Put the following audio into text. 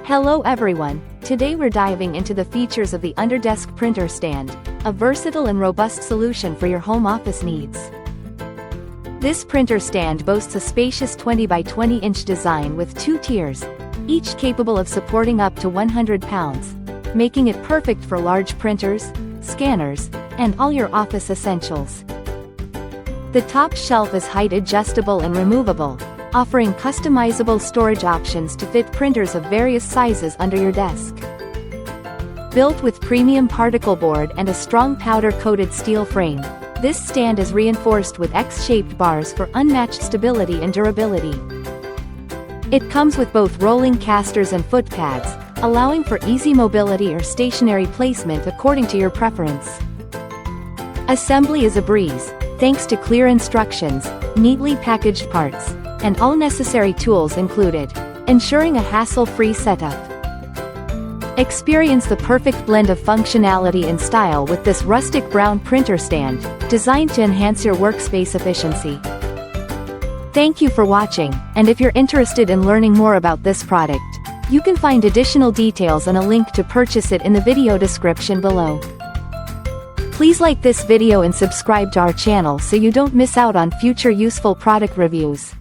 Hello everyone, today we're diving into the features of the Underdesk Printer Stand, a versatile and robust solution for your home office needs. This printer stand boasts a spacious 20 by 20 inch design with two tiers, each capable of supporting up to 100 pounds, making it perfect for large printers, scanners, and all your office essentials. The top shelf is height adjustable and removable, offering customizable storage options to fit printers of various sizes under your desk. Built with premium particle board and a strong powder-coated steel frame, this stand is reinforced with X-shaped bars for unmatched stability and durability. It comes with both rolling casters and foot pads, allowing for easy mobility or stationary placement according to your preference. Assembly is a breeze, thanks to clear instructions, neatly packaged parts, and all necessary tools included, ensuring a hassle-free setup. Experience the perfect blend of functionality and style with this rustic brown printer stand, designed to enhance your workspace efficiency. Thank you for watching, and if you're interested in learning more about this product, you can find additional details and a link to purchase it in the video description below. Please like this video and subscribe to our channel so you don't miss out on future useful product reviews.